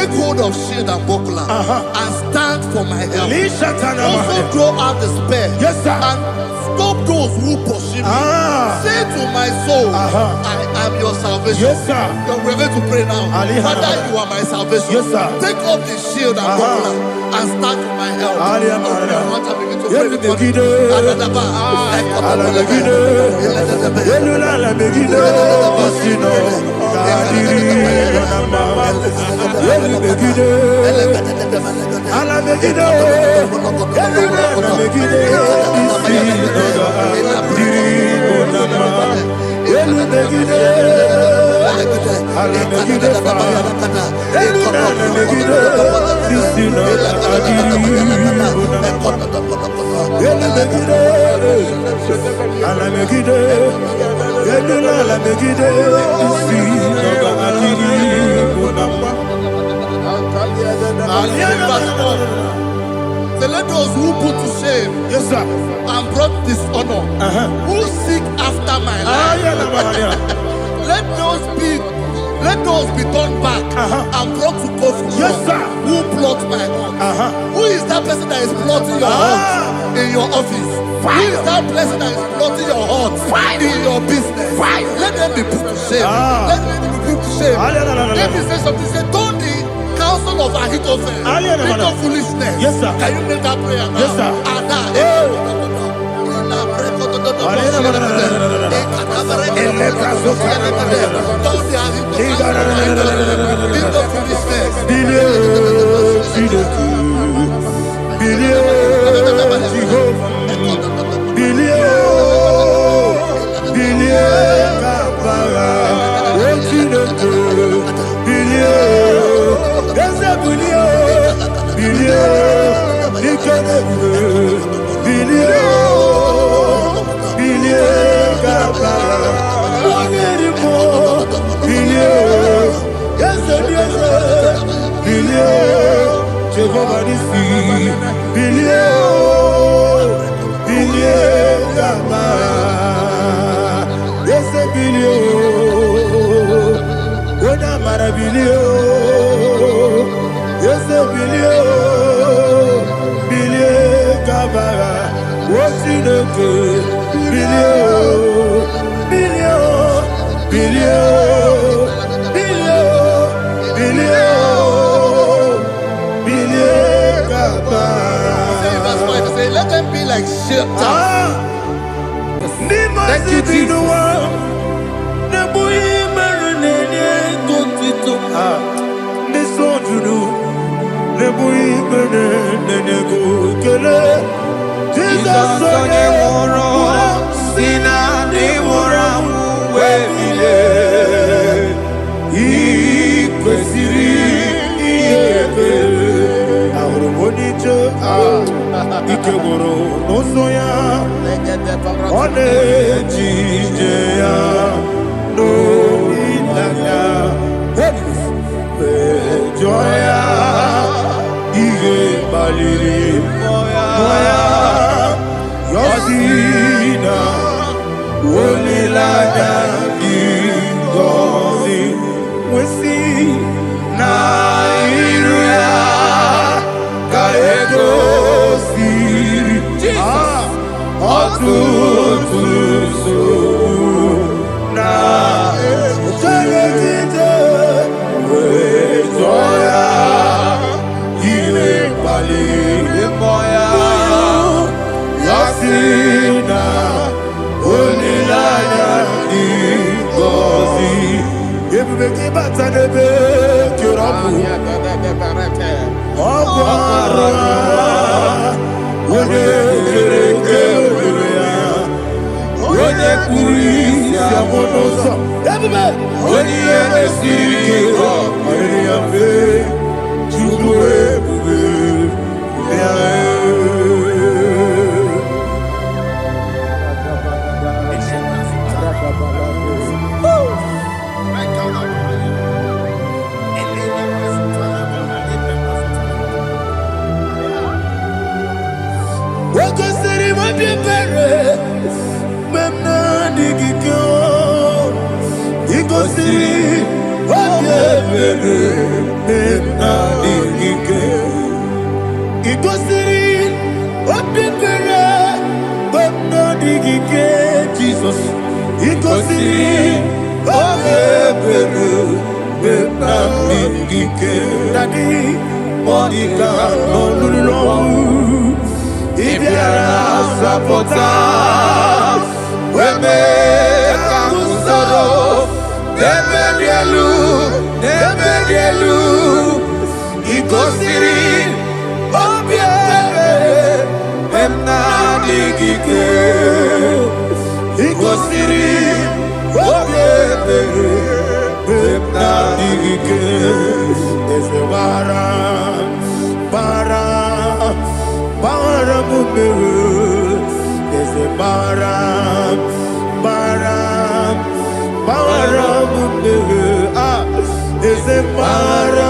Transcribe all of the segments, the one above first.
take hold of shield and buckler and stand for my help. Also throw out despair and stop those who pursue me. Say to my soul, I am your salvation. We're going to pray now. Father, you are my salvation. Take up the shield and buckler and stand for my help. Let those who put to shame and brought dishonor, who seek after my life, let those be turned back and brought to confusion. Who plot my heart? Who is that person that is plotting your heart in your office? Who is that person that is plotting your heart in your business? Let them be put to shame. Let them be put to shame. Let me say something. Say, don't the counsel of Ahithophel make of foolishness. Can you make that prayer now? Let them be like shelter. Thank you, Jesus. Ikegoro nosoya one jijeya no ilaya joya ige baliri moya yosina olilaya igozi wesi na iruya kaego Ikosi, what you Igosiri oge ebere na mmigike Dadi Monica n'olulu Ibiara sapota Weme kamusoro Nebedielu Igosiri obi ebere na digike Igosiri obi ebere na digike Eze bara mumere Eze bara mumere Eze bara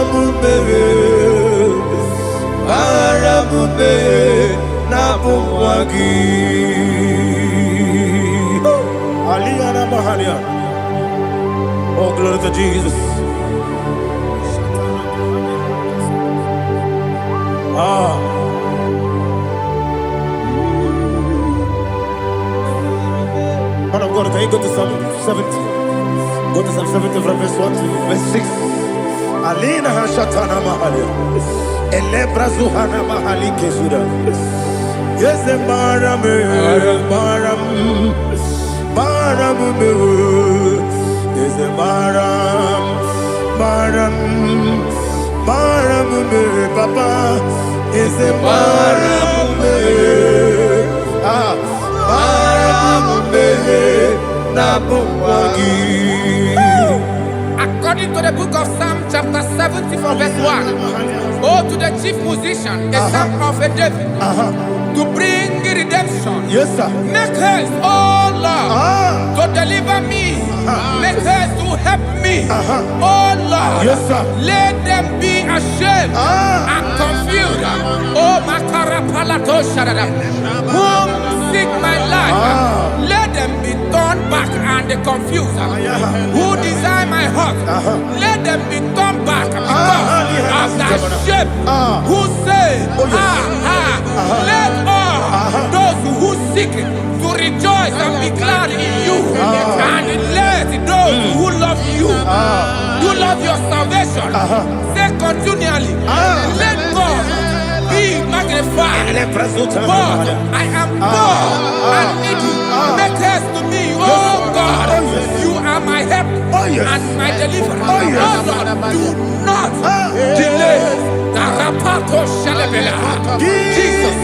mumere na bumwagi Aliyana Mahalia. Oh, glory to Jesus. Man of God, can you go to Psalm 70? Go to Psalm 70 from verse 1 to verse 6. Alina Hashatana Mahalia. Elebra Zuhana Mahali Kesuda. Yes, the Maram. Yes, the Maram. Papa. Yes, the Maram. According to the book of Psalm chapter 70 from verse 1, oh, to the chief musician, a psalm of a David, to bring redemption. Yes, sir. Make haste, oh Lord, to deliver me. Make haste to help me. Oh Lord, yes, sir. Let them be ashamed and confused. Oh, Makara Palato Shadada, whom seek my life, let them be turned back and confused. Who desire my heart, let them be turned back because of that shape. Who say, let all those who seek to rejoice and be glad in you, and let those who love you, who love your salvation, say continually, let God be magnified. God, I am poor and needy. Make haste to me, oh God. You are my help and my deliverer. Oh Lord, do not delay. Tarapato Shalabela. Jesus.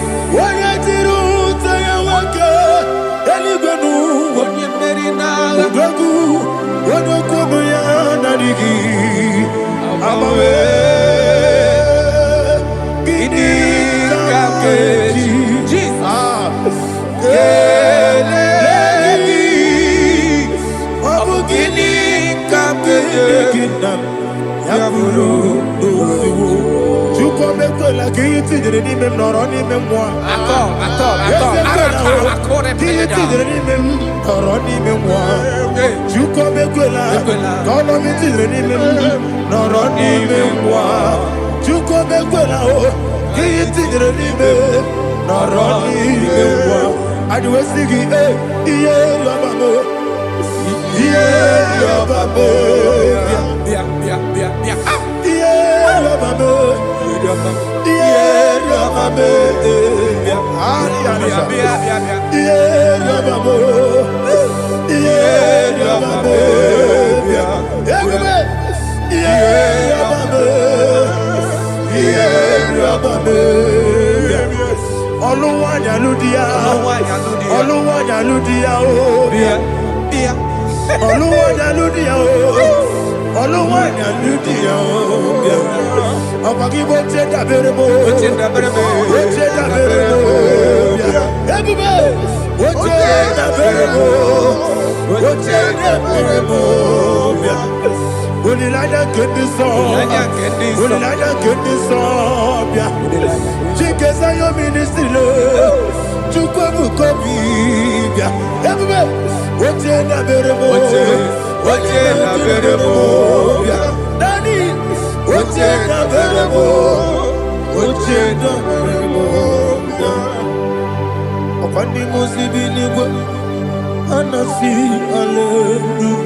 Anasi, hallelujah.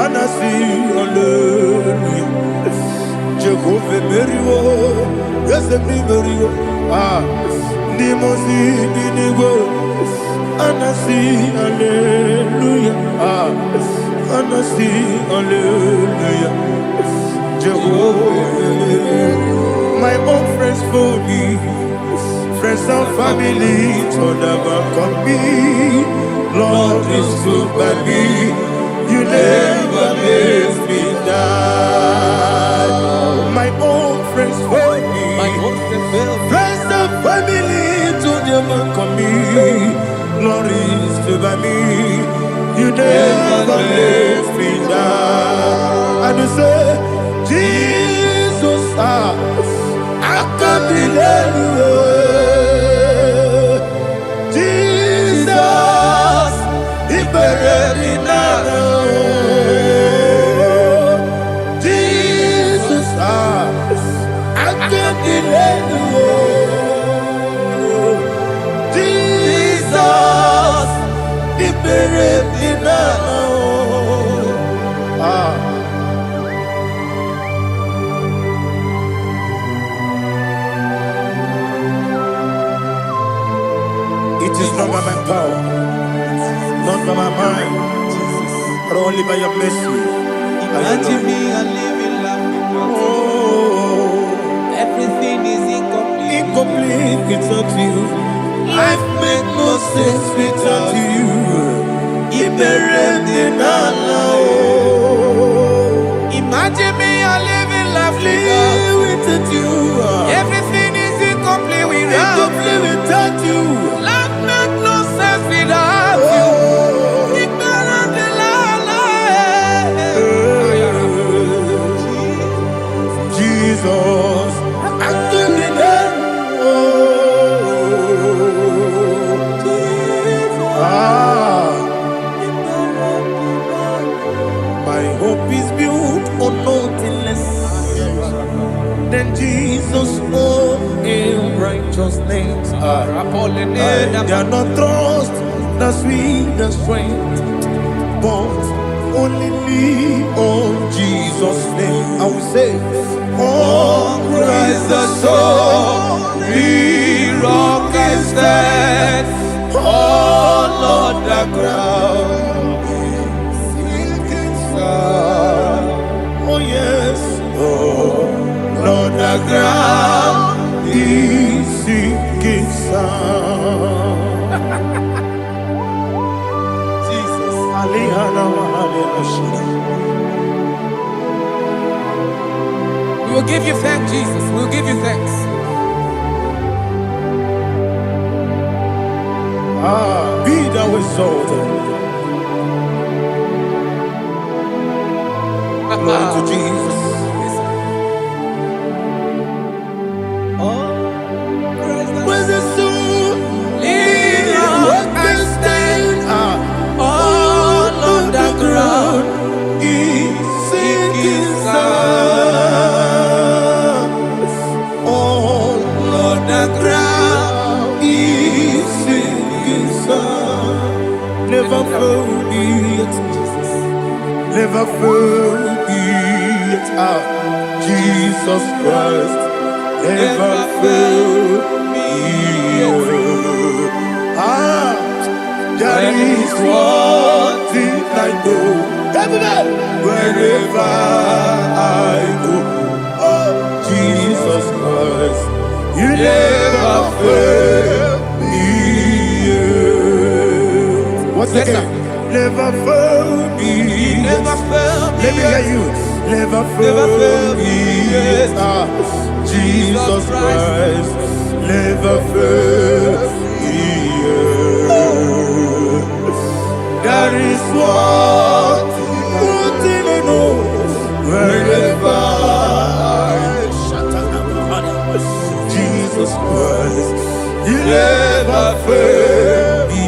Anasi, hallelujah. Jehovah Meriwo, yes, Meriwo. Ah, Nimosi, Niniwo. Anasi, hallelujah. Ah, Anasi, hallelujah. Jehovah, my own friends for me, friends and family, told them come me. Lord is good by me, you never leave me down. My own friends for me, friends and family, told them come me. Lord is good by me, you never leave me down. And you say, Jesus, I can't believe you. Jesus, He buried me now. Jesus, I can't believe you. Jesus, He buried me now. It is not by my power, not by my mind, but only by your mercy. Imagine me a living life without you. Oh, Everything is incomplete. incomplete without you. Life makes no sense without you. Imagine me a living life without you. Everything is incomplete without Incomplete without you. Life makes no sense without you. Jesus, I can't be there. My hope is built on nothing less than Jesus' own righteousness. They are not trust the sweetest strength, but only me on Jesus' name. I will say, oh, Christ the soul, the rock is dead. Oh, Lord, the ground is sinking sun. Oh, yes, oh, Lord, the ground is sinking sun. Jesus, We will give you thanks, Jesus. We will give you thanks. Be thou exalted. Glory to Jesus. Where's the soul? What can stand? All on the ground is sinking sun. All on the ground is sinking sun. Never forget, never forget, Jesus Christ. Never fail me. There is one thing I know. Wherever I go, oh, Jesus Christ, you never fail me. What's the name? Never fail me. Never fail me. Let me hear you. Never fail me. Jesus Christ, never fail me. There is one thing I know. Wherever Jesus Christ, you never fail me.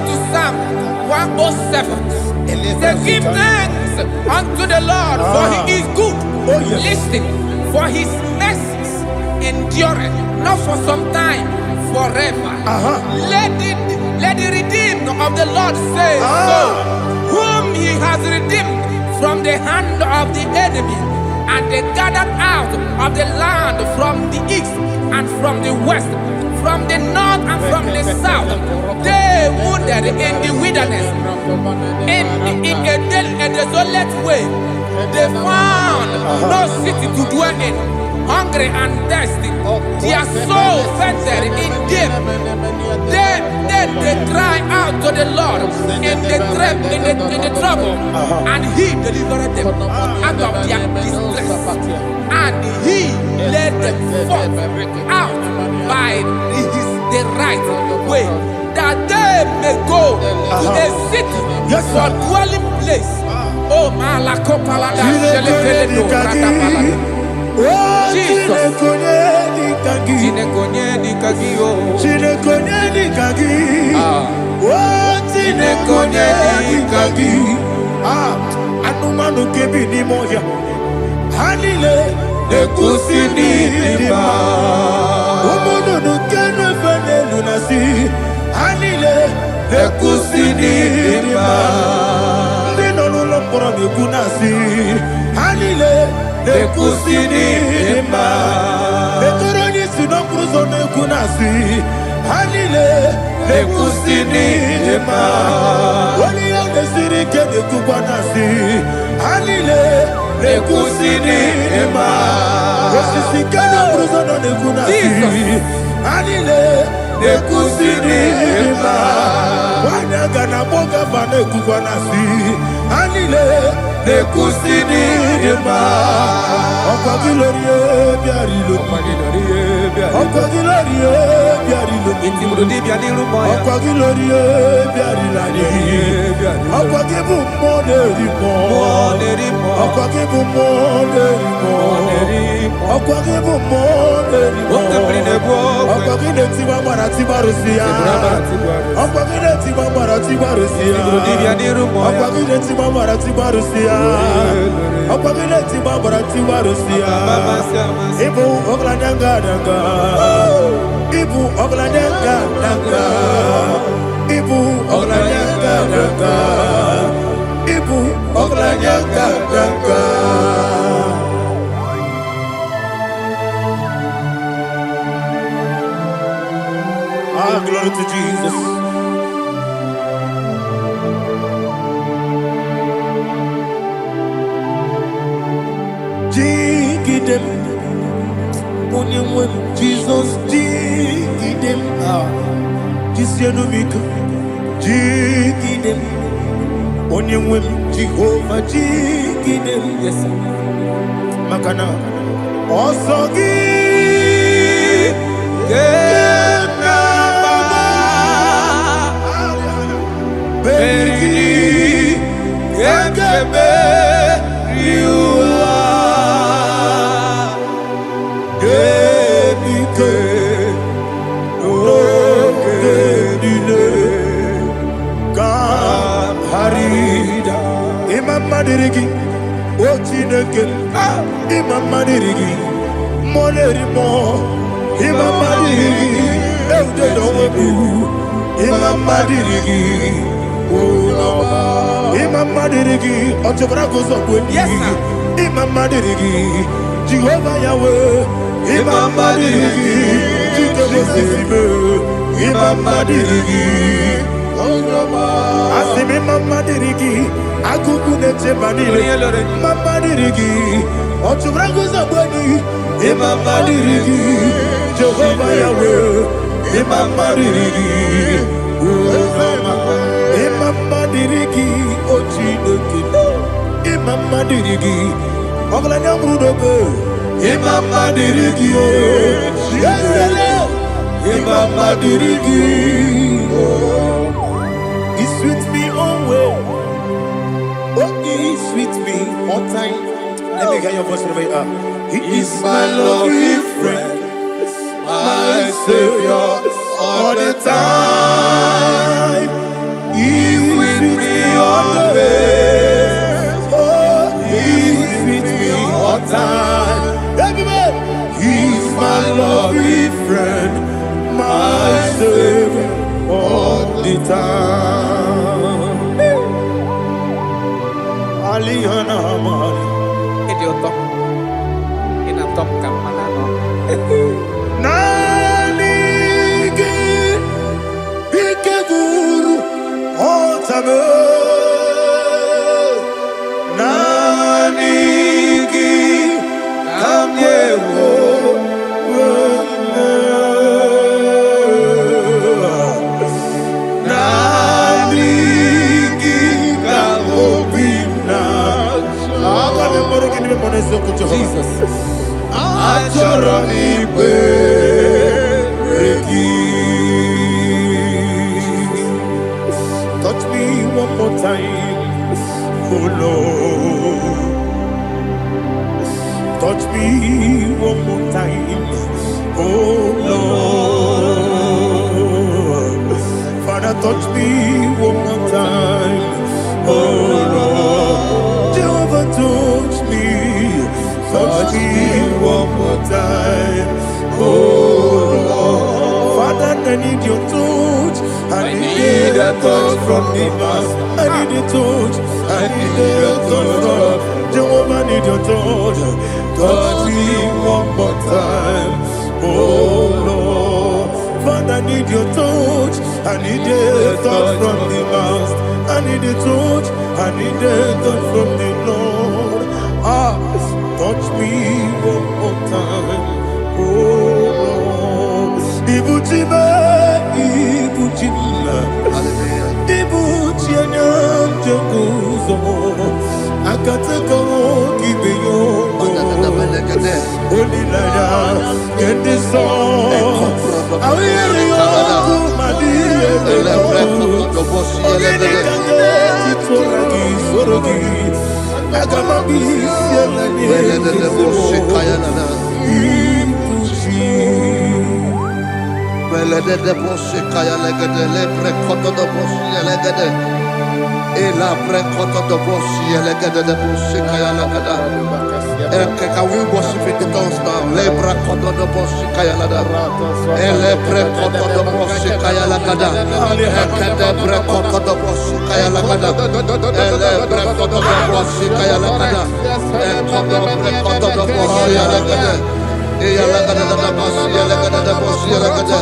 to Psalm 107. Say, give thanks unto the Lord, for he is good. Oh, yes. Listen, for his mercies endureth, not for some time, forever. Let the redeemed of the Lord say so, whom he has redeemed from the hand of the enemy, and they gathered out of the land from the east and from the west, from the north and from the south. They wandered in the wilderness, in a desolate way. They found no city to dwell in, hungry and thirsty. Their soul fainted in deep. Then they cry out to the Lord in the trouble, and he delivered them out of their distress. And he led them forth out by the right way, that they may go to a city for dwelling place. Oh, Malakopalada, Shelefeledo, Radapalada. Jesus. Anumanu kebi ni moya Hanile Nekusini dima Umudu nukenu fene lunasi Hanile Nekusini dima Ndino lulopura nukunasi Hanile Nekusini dima Neturoni sinokruzo nekunasi Hanile Nekusini dima Wali ya nesiri kene kubanasi Hanile Nekusini dima Wosisi kene bruzo no nekunasi Hanile Nekusini dima Wanaga na boga vane kubanasi Hanile Nekusini dima Okwa gilorie biarilo Okwa gilorie biarilo Okwa gilorie biarilani Okwa gibu moderimo Okwa gibu moderimo Okwa gibu moderimo Okwa gineti mamara tibarusia Okwa gineti mamara tibarusia Okwa gineti mamara tibarusia Okwa gineti mamara tibarusia Ibu ogladanga danga Ibu ogladanga danga Ibu ogladanga danga Ibu ogladanga danga Glory to Jesus. Jigidem, Onyemwem, Jesus, Jigidem, Jisianumika, Jigidem, Onyemwem, Jehovah, Jigidem, yes, Makana, Osogi, Beri, Gekebe, Riua, Gebike, Gedile, Kam Harida, Imam Madirigi, Ochineke, Imam Madirigi, Molerimo, Imam Madirigi, Eudedobu, Imam Madirigi. Imam Madirigi, Otobrago Zobweni, Imam Madirigi, Jehovah Yahweh, Imam Madirigi, Jitobosime, Imam Madirigi, Asim Imam Madirigi, Akukune Chemanile, Imam Madirigi, Otobrago Zobweni, Imam Madirigi, Jehovah Yahweh, Imam Madirigi, Imam Madirigi, Ochineke, Imam Madirigi, Oglanya Mudobe, Imam Madirigi, Imam Madirigi, He sweet me always, oh He sweet me all time. Let me hear your voice over here. He is my loving friend, my Savior all the time. Atame Nanigi Kamyewo Nanigi Kamobina Jesus Achoronipe touch me one more time, oh Lord. Touch me one more time, oh Lord. Father, touch me one more time, oh Lord. Jehovah, touch me one more time, oh Lord. Father, I need your touch. I need a touch from the master. I need a touch. I need a touch from Jehovah. I need your touch. Touch me one more time, oh Lord. Father, I need your touch. I need a touch from the master. I need a touch. I need a touch from the Lord. Touch me one more time, oh Lord. Ibuchima, Ibuchima, Ibuchina, Jaguzo, Akatako, Kibeyo, Olilaya, get this song. I will hear you, Madi, Can we worship in the tongues now? Lebra koto do boshi kaya lada. Elebre koto do boshi kaya lada. Ekede bre koto do boshi kaya lada. Elebre koto do boshi kaya lada. Ekodo bre koto do boshi lada. Eya lada da boshi lada da boshi lada.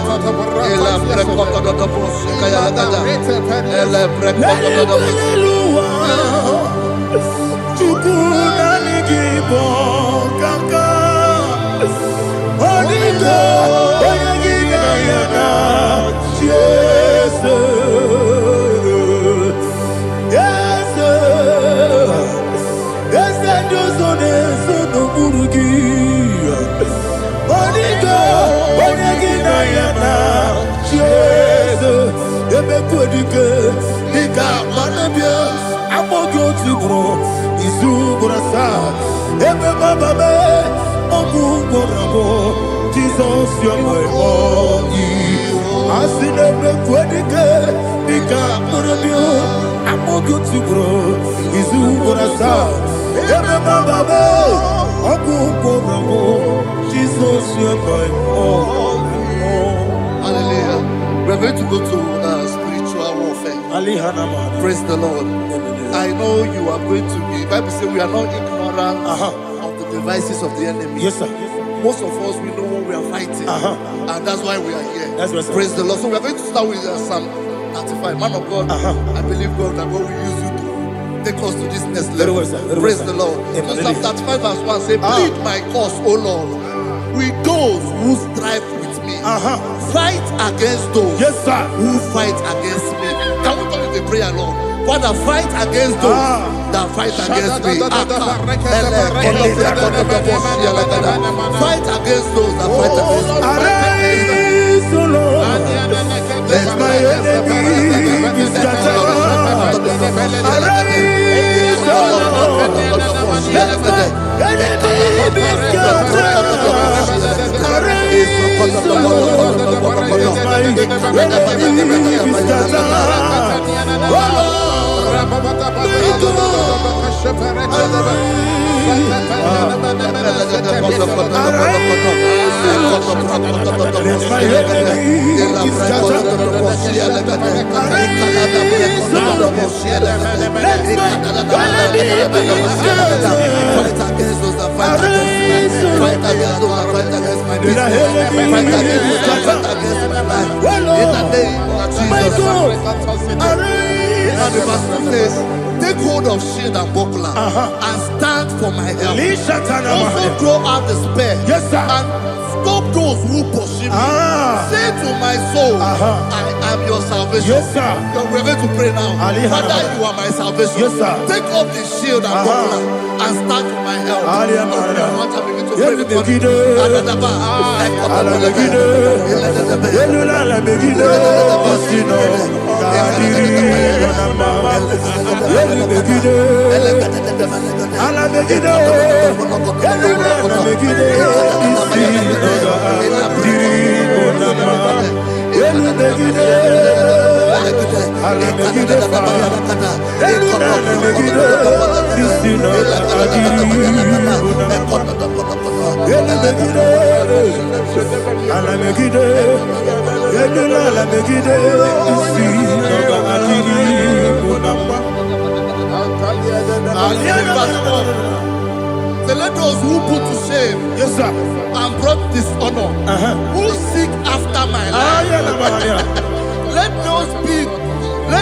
Elebre koto do boshi kaya lada. Elebre koto do boshi. Igbo kaka Onigo Oyagina yana Jesus Yes Yes Josone Sono Burugi Onigo Oyagina yana Jesus Ebe Kodike Nika Manabia Amogo Tibro Izubrasa Ebe Baba Me Ogu Gorabo Jesus you're my only Asinebe Kwedike Nika Manabia Amogo Tibro Izubrasa Ebe Baba Me Ogu Gorabo Jesus you're my only. Hallelujah. We're going to go to spiritual warfare. Praise the Lord. I know you are going to be. Bible says we are not ignorant of the devices of the enemy. Yes, sir. Most of us, we know what we are fighting. And that's why we are here. That's right, sir. Praise the Lord. So we are going to start with Psalm 35. Man of God, I believe God that God will use you to take us to this next level. Praise the Lord. So Psalm 35 verse 1 say, plead my cause, O Lord, with those who strive with me. Fight against those who fight against me. Can we turn the prayer, Lord? Father, fight against those that fight against me. Fight against those that fight against me. Arise, O Lord. Let my enemy be scattered. Arise, O Lord. Let my enemy be scattered. Arise, O Lord. Let my enemy be scattered. Oh Lord. my God. And the verse 2 says, take hold of shield and buckler and stand for my help. Also throw out the spear and stop those who pursue me. Say to my soul, I am your salvation. Yes, sir. We're going to pray now. Father, you are my salvation. Yes, sir. Take up the shield and buckler and stand for my help. So let those who put to shame, yes, sir, and brought dishonor, who seek after my life, let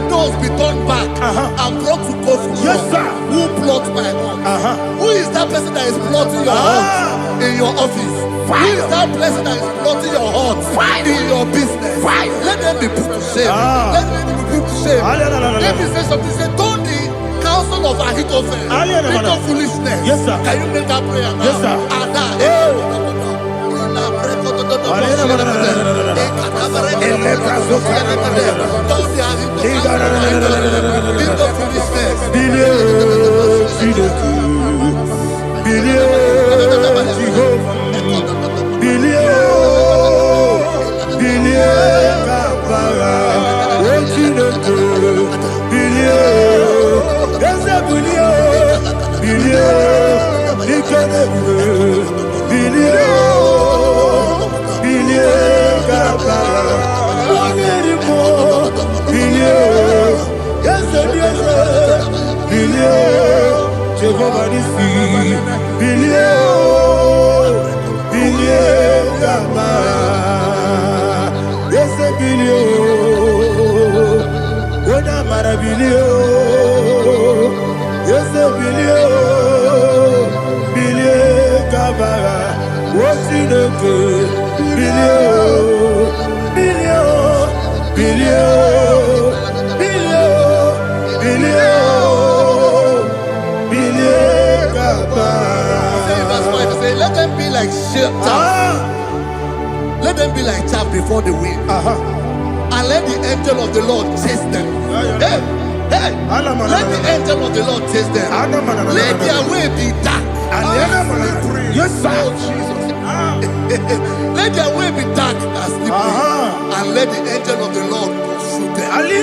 those be turned back and brought to confusion. Yes, sir. Who plot my hurt? Who is that person that is plotting your hurt in your office? Who is that person that is plotting your hurt in your business? Let them be put to shame. Let them be put to shame. Let me say something. Say, don't the counsel of Ahithophel into foolishness. Yes, sir. Can you make that prayer now? Yes, sir. Let them be like chaff. Let them be like chaff before the wind. And let the angel of the Lord chase them. Hey, let the angel of the Lord chase them. Let their way be dark. Yes, sir. Let their way be dark and slippery. And let the angel of the Lord pursue them. Let the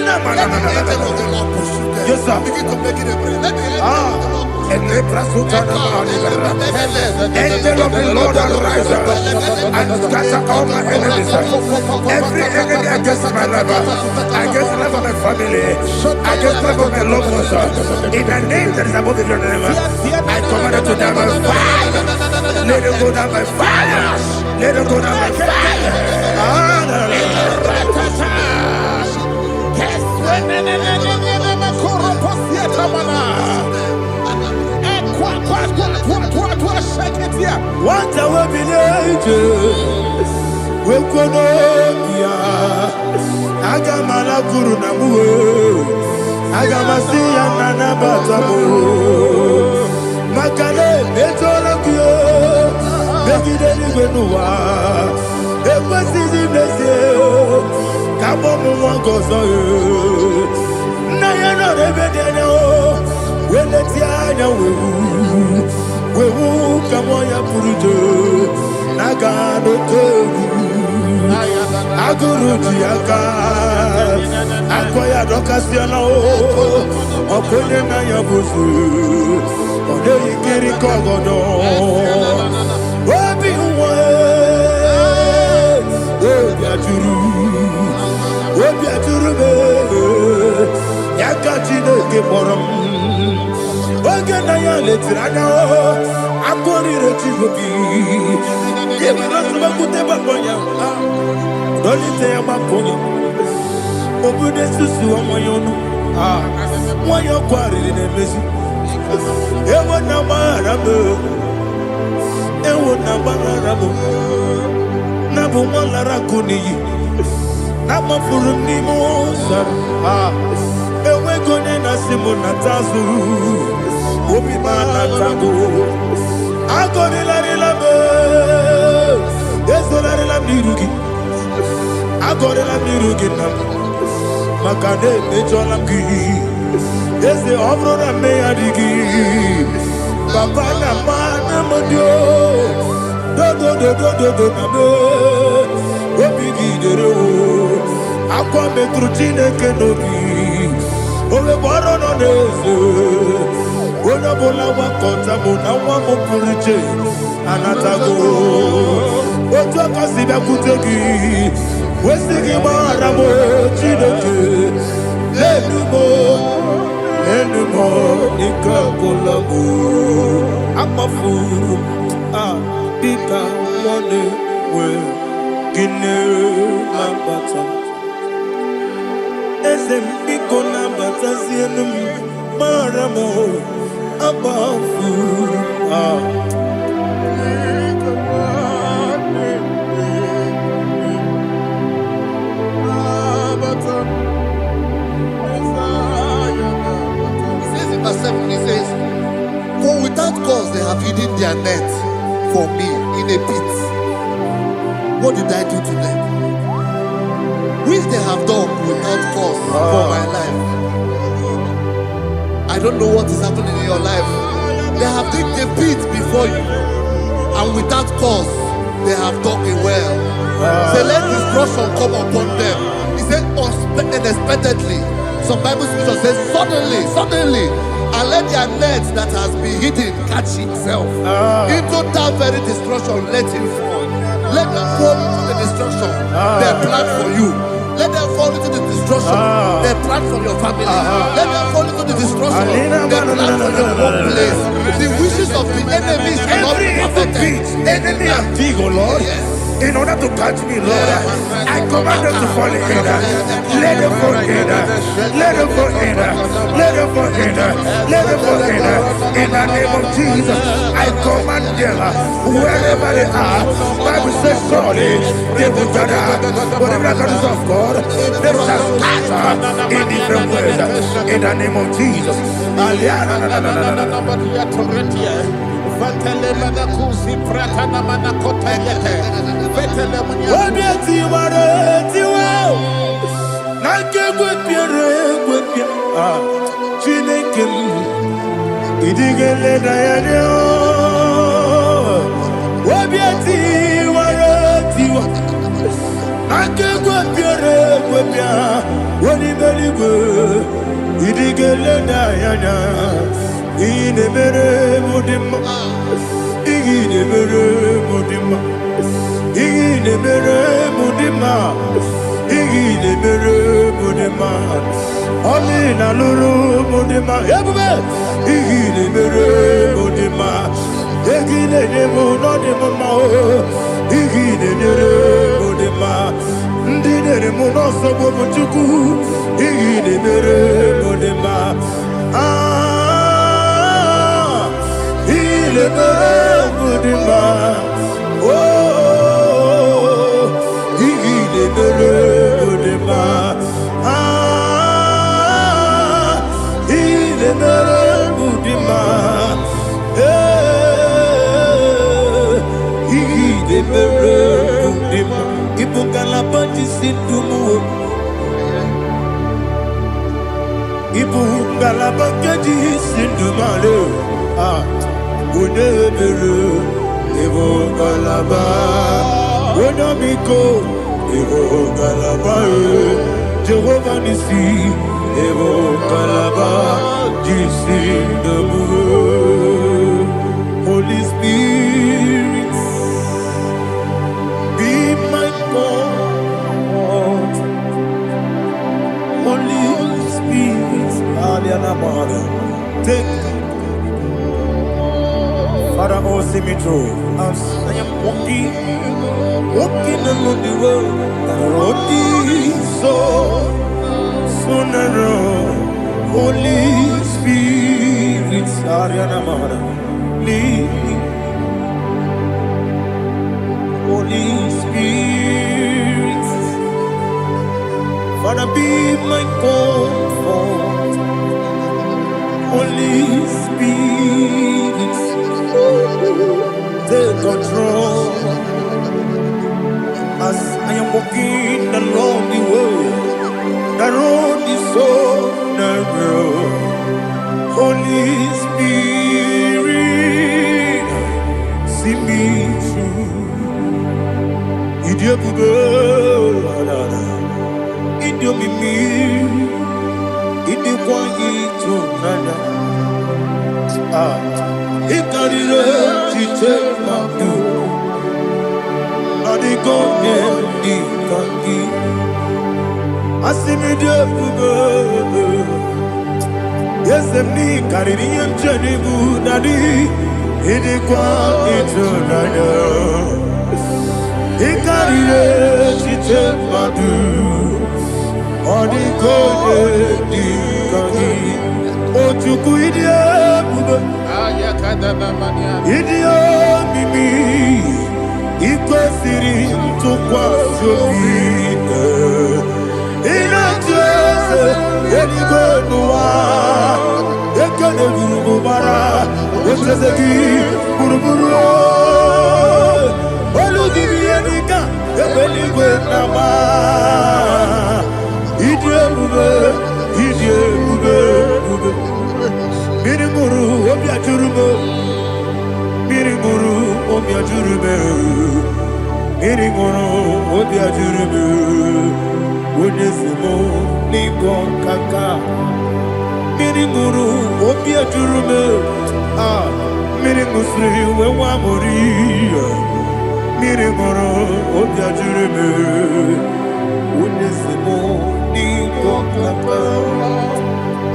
angel of the Lord pursue them. Yes, sir. Begin to make it a prayer. Let the angel of the Lord Angel of the Lord arise and scatter all my enemies. Every enemy against my life, against the life of my family, against the life of my loved ones. In the name that is above your name, I command it to die by fire. Let it go down by fire. Let it go down by fire. What a village, we could Agamala Guru Namu, Agamasia Nana Batamu, Makale, Betolakio, Begideni Benua, Equasi Blessio, Kabomu Gozo, Nayana Rebedeno, when the Tiana we will come on your Purujo, Nagano Togu, Aguru Tiaka, Akoya Docasiano, Oponena Yabusu, Odei Kiri Kogodo, Wabi Wabi Yakatino Giborum. Oganaya letrana akori retigobi give us bakute babonya dolite amaponya Obude susu amayono. Wayo kwari ne mesi. Ewo na marabo. Ewo na marabo. Na bu malara kuni. Na mafuru ni mosa. Ewe gone na simu na tazu. Obi mana tago. Agone la relabe. Yeso la relabe nirugi. Agone la nirugi na. Makane mejola ki. Yese obro na me adigi. Papa na mana modio. Do na me. Obi gidere o. Akwa metrutine kenobi. Ole boro no neze. Ona bola wakota mona wamo puriche. Anatago. Ojo kasiba kutegi. Wesigi maramo chineke. Enumo ikakolamu. Amafu. Bika one we. Gine mabata. Ezem biko na bata zienum. Maramo abafu. Verse 7, he says, for without cause they have hidden their net for me in a pit. What did I do to them? Which they have done without cause for my life. I don't know what is happening in your life. They have digged a pit before you, and without cause they have dug a well. Say, let destruction come upon them. He said, unexpectedly. Some Bible scripture says, suddenly, and let their nets that has been hidden catch itself. Into that very destruction, let him fall. Let them fall into the destruction they plan for you. Let them fall into the destruction they plan for your family. Let them fall into the destruction they plan for your workplace. The wishes of the enemies are not perfected. Enemy are big, oh Lord. Yes. In order to catch me, Lord, I command them to fall in. Let them fall in. Let them fall in. Let them fall in. Let them fall in. In the name of Jesus, I command them wherever they are. Bible says surely they will gather. Whatever the causes of God, they shall scatter in different ways. In the name of Jesus. Ine mere mudima, ine mere mudima, ine mere mudima, ine mere mudima. Oli na luru mudima, yabube. Ine mere mudima, ine nemo no nemo mao. Ine mere mudima, ndine nemo no sobo muchuku. Ine mere mudima. Le Mudima, oh, il est le Mudima, il est le Mudima, il est le Mudima, il faut qu'à la bâtisse tout il faut qu'à la bâtisse tout Unebere, Evo Galaba, Unamiko, Evo Galaba, Jehovah Nissi, Evo Galaba, Jisi Namu, Holy Spirit, be my God, Holy Spirit, Aliana Mara, take. Father, oh, see me through. I am walking along the road, so Sunero, Holy Spirit, Ariana Mahara, lead. Holy Spirit, Father, be my comfort. Holy Spirit, take control as I am walking along the way. The road is so narrow. Holy Spirit, see me through. Idiabube, Idiomimi, Idikwangito Nana. Ikarire Chitemaku, Adigone Ikangi. Asimidiabube, yes, me Karirian Jenibu Nadi, Idikwangito Nana. Ikarire Chitemaku, Adigone Ikangi. Ojuku Idiabube. Idio mimi iko siri tukwa sopine ina jese edigwe nuwa ekene gurugu bara otezeki buruburu olugibi enika ebeligwe nama Idiabube Mirimuru obiajurume Mirimuru obiajurume Mirimuru obiajurume Wonesimo ningo kaka Mirimuru obiajurume Mirimusri wewamuri Mirimuru obiajurume Wonesimo ningo kaka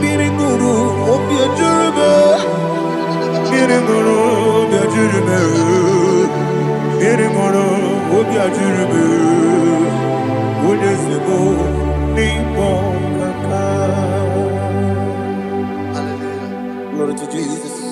Mirimuru obiajurume Mirimuru obiajurume Mirimuru obiajurume Wonesimo ningo kaka. Hallelujah. Glory to Jesus.